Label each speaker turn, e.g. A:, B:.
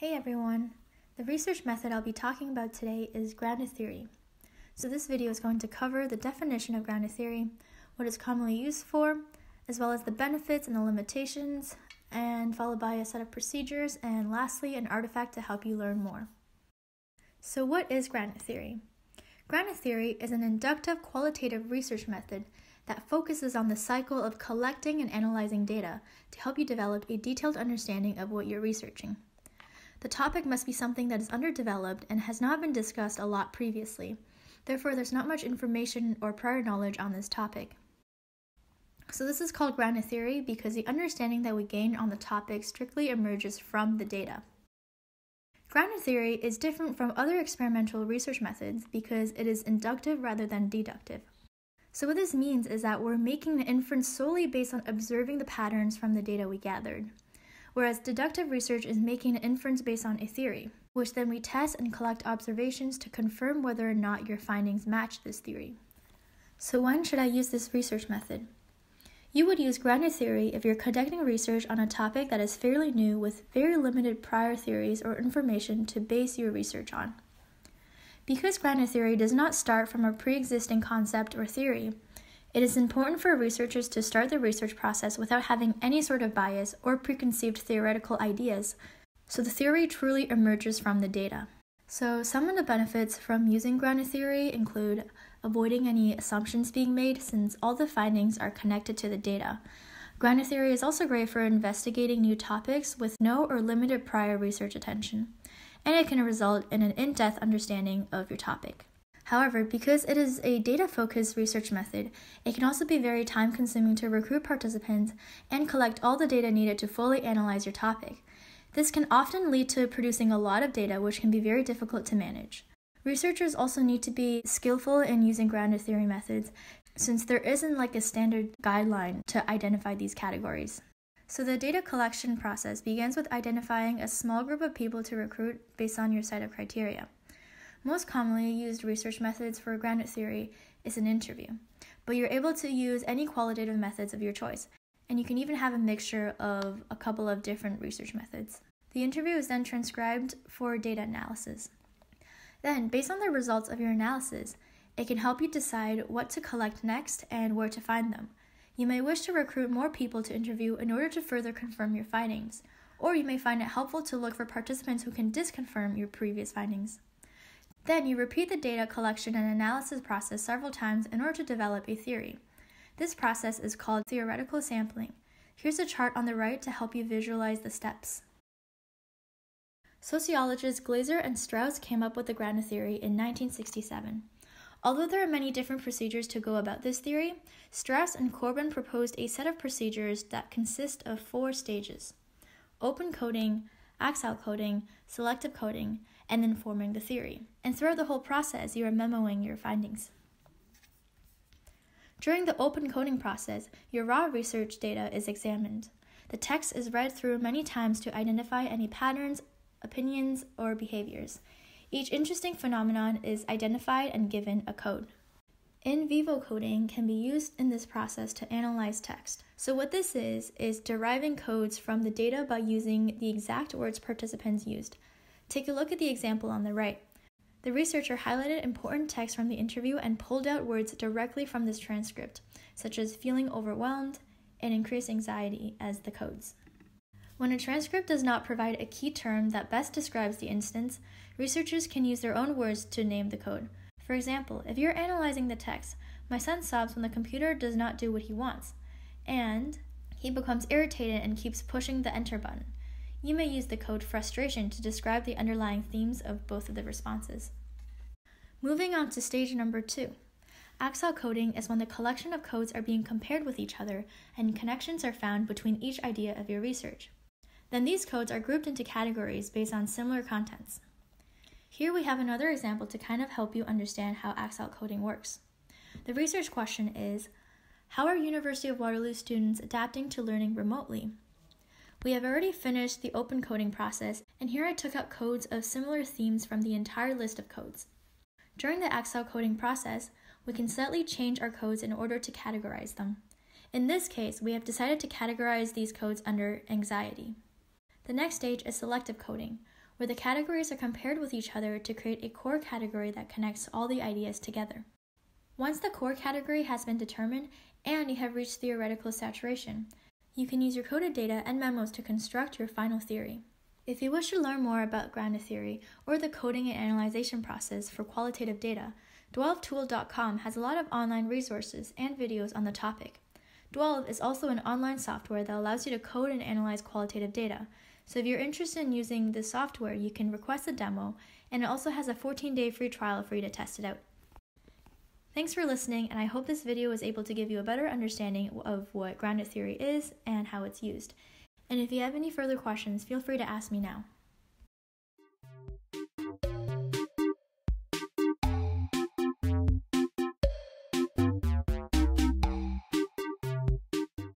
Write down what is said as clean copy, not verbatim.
A: Hey everyone! The research method I'll be talking about today is grounded theory. So this video is going to cover the definition of grounded theory, what it's commonly used for, as well as the benefits and the limitations, and followed by a set of procedures, and lastly, an artifact to help you learn more. So what is grounded theory? Grounded theory is an inductive qualitative research method that focuses on the cycle of collecting and analyzing data to help you develop a detailed understanding of what you're researching. The topic must be something that is underdeveloped and has not been discussed a lot previously. Therefore, there's not much information or prior knowledge on this topic. So this is called grounded theory because the understanding that we gain on the topic strictly emerges from the data. Grounded theory is different from other experimental research methods because it is inductive rather than deductive. So what this means is that we're making an inference solely based on observing the patterns from the data we gathered. Whereas deductive research is making an inference based on a theory, which then we test and collect observations to confirm whether or not your findings match this theory. So when should I use this research method? You would use grounded theory if you're conducting research on a topic that is fairly new with very limited prior theories or information to base your research on. Because grounded theory does not start from a pre-existing concept or theory, it is important for researchers to start the research process without having any sort of bias or preconceived theoretical ideas, so the theory truly emerges from the data. So some of the benefits from using grounded theory include avoiding any assumptions being made since all the findings are connected to the data. Grounded theory is also great for investigating new topics with no or limited prior research attention, and it can result in an in-depth understanding of your topic. However, because it is a data-focused research method, it can also be very time-consuming to recruit participants and collect all the data needed to fully analyze your topic. This can often lead to producing a lot of data, which can be very difficult to manage. Researchers also need to be skillful in using grounded theory methods, since there isn't like a standard guideline to identify these categories. So the data collection process begins with identifying a small group of people to recruit based on your set of criteria. Most commonly used research methods for grounded theory is an interview, but you're able to use any qualitative methods of your choice, and you can even have a mixture of a couple of different research methods. The interview is then transcribed for data analysis. Then, based on the results of your analysis, it can help you decide what to collect next and where to find them. You may wish to recruit more people to interview in order to further confirm your findings, or you may find it helpful to look for participants who can disconfirm your previous findings. Then you repeat the data collection and analysis process several times in order to develop a theory. This process is called theoretical sampling. Here's a chart on the right to help you visualize the steps. Sociologists Glaser and Strauss came up with the grounded theory in 1967. Although there are many different procedures to go about this theory, Strauss and Corbin proposed a set of procedures that consist of 4 stages: open coding, axial coding, selective coding, and then forming the theory. And throughout the whole process, you are memoing your findings. During the open coding process, your raw research data is examined. The text is read through many times to identify any patterns, opinions, or behaviors. Each interesting phenomenon is identified and given a code. In vivo coding can be used in this process to analyze text. So what this is deriving codes from the data by using the exact words participants used. Take a look at the example on the right. The researcher highlighted important text from the interview and pulled out words directly from this transcript, such as feeling overwhelmed and increased anxiety as the codes. When a transcript does not provide a key term that best describes the instance, researchers can use their own words to name the code. For example, if you're analyzing the text, "My son sobs when the computer does not do what he wants," and "he becomes irritated and keeps pushing the enter button," you may use the code frustration to describe the underlying themes of both of the responses. Moving on to stage number 2. Axial coding is when the collection of codes are being compared with each other and connections are found between each idea of your research. Then these codes are grouped into categories based on similar contents. Here we have another example to kind of help you understand how axial coding works. The research question is, how are University of Waterloo students adapting to learning remotely? We have already finished the open coding process, and here I took out codes of similar themes from the entire list of codes. During the axial coding process, we can slightly change our codes in order to categorize them. In this case, we have decided to categorize these codes under anxiety. The next stage is selective coding, where the categories are compared with each other to create a core category that connects all the ideas together. Once the core category has been determined and you have reached theoretical saturation, you can use your coded data and memos to construct your final theory. If you wish to learn more about grounded theory or the coding and analyzation process for qualitative data, Dwelvetool.com has a lot of online resources and videos on the topic. Dwelv is also an online software that allows you to code and analyze qualitative data. So if you're interested in using this software, you can request a demo, and it also has a 14-day free trial for you to test it out. Thanks for listening, and I hope this video was able to give you a better understanding of what grounded theory is and how it's used. And if you have any further questions, feel free to ask me now.